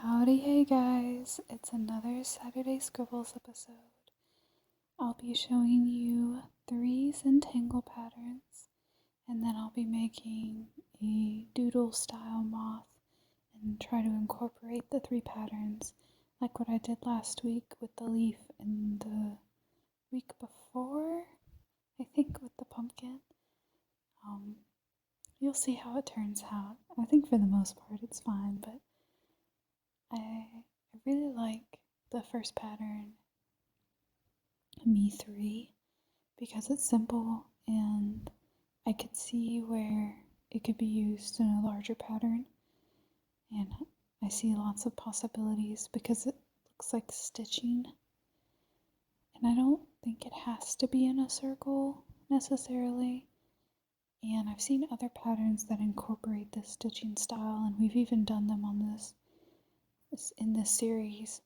Howdy, hey guys, it's another Saturday Scribbles episode. I'll be showing you 3 Zentangle patterns, and then I'll be making a doodle style moth and try to incorporate the 3 patterns like what I did last week with the leaf and the week before, I think with the pumpkin. You'll see how it turns out. I think for the most part it's fine, but I really like the first pattern, Me 3, because it's simple and I could see where it could be used in a larger pattern, and I see lots of possibilities because it looks like stitching, and I don't think it has to be in a circle necessarily. And I've seen other patterns that incorporate this stitching style, and we've even done them on this in this series.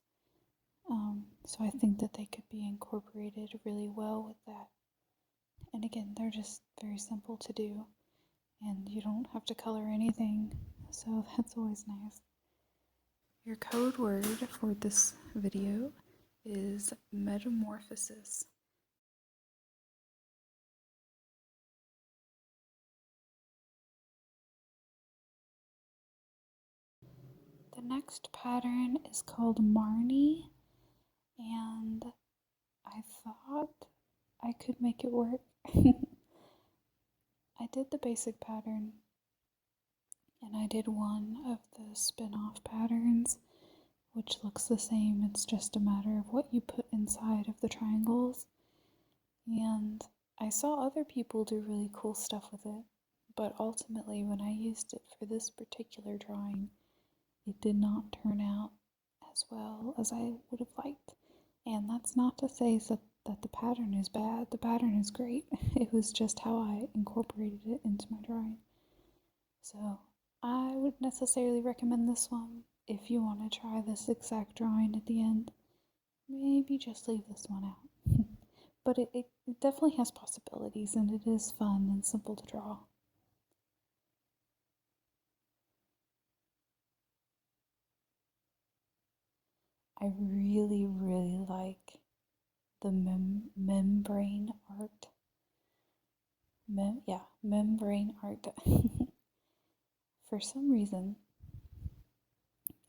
So I think that they could be incorporated really well with that. And again, they're just very simple to do, and you don't have to color anything, so that's always nice. Your code word for this video is Metamorphosis. The next pattern is called Marnie, and I thought I could make it work. I did the basic pattern, and I did one of the spin-off patterns, which looks the same. It's just a matter of what you put inside of the triangles. And I saw other people do really cool stuff with it, but ultimately when I used it for this particular drawing, it did not turn out as well as I would have liked. And that's not to say that the pattern is bad. The pattern is great. It was just how I incorporated it into my drawing. So I would necessarily recommend this one if you want to try this exact drawing at the end. Maybe just leave this one out. But it definitely has possibilities, and it is fun and simple to draw. I really, really like the Membranart. Membranart. For some reason,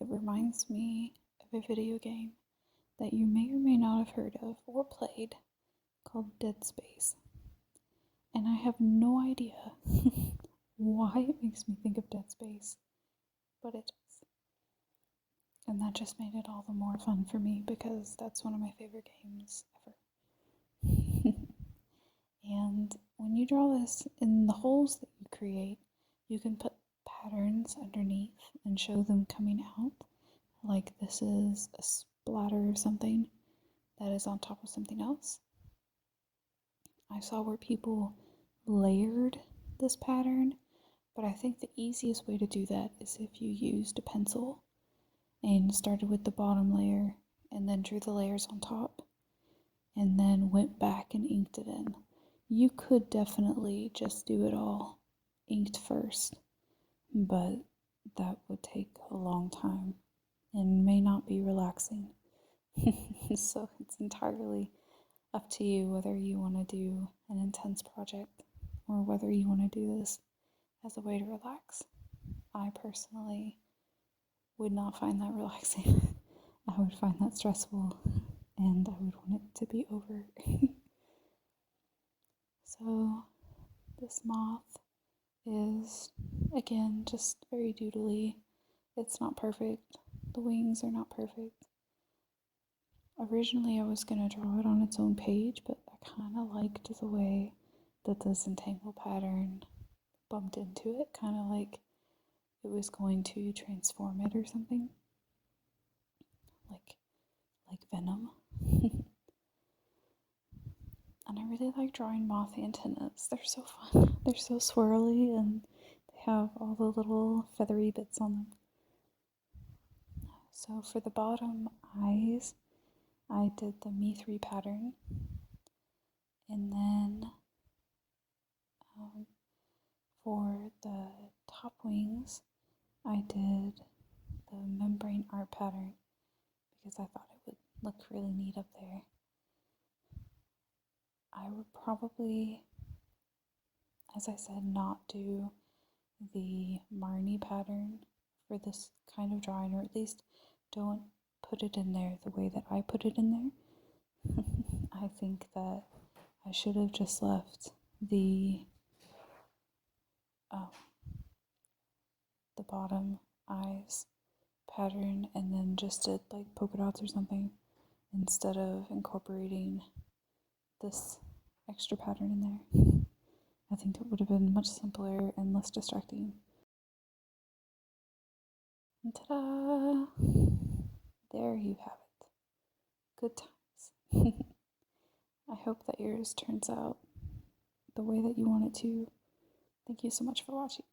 it reminds me of a video game that you may or may not have heard of or played called Dead Space. And I have no idea why it makes me think of Dead Space, but it does. And that just made it all the more fun for me because that's one of my favorite games ever. And when you draw this, in the holes that you create, you can put patterns underneath and show them coming out. Like this is a splatter of something that is on top of something else. I saw where people layered this pattern, but I think the easiest way to do that is if you used a pencil and started with the bottom layer and then drew the layers on top and then went back and inked it in. You could definitely just do it all inked first, but that would take a long time and may not be relaxing. So it's entirely up to you whether you want to do an intense project or whether you want to do this as a way to relax. I personally would not find that relaxing. I would find that stressful, and I would want it to be over. So this moth is, again, just very doodly. It's not perfect. The wings are not perfect. Originally I was going to draw it on its own page, but I kind of liked the way that the Zentangle pattern bumped into it, kind of like it was going to transform it or something, like Venom. And I really like drawing moth antennas. They're so fun. They're so swirly, and they have all the little feathery bits on them. So for the bottom eyes, I did the Me 3 pattern, and then for the top wings, I did the Membranart pattern because I thought it would look really neat up there. I would probably, as I said, not do the Marnie pattern for this kind of drawing, or at least don't put it in there the way that I put it in there. I think that I should have just left the bottom eyes pattern and then just did like polka dots or something instead of incorporating this extra pattern in there. I think it would have been much simpler and less distracting. And ta-da! There you have it. Good times. I hope that yours turns out the way that you want it to. Thank you so much for watching.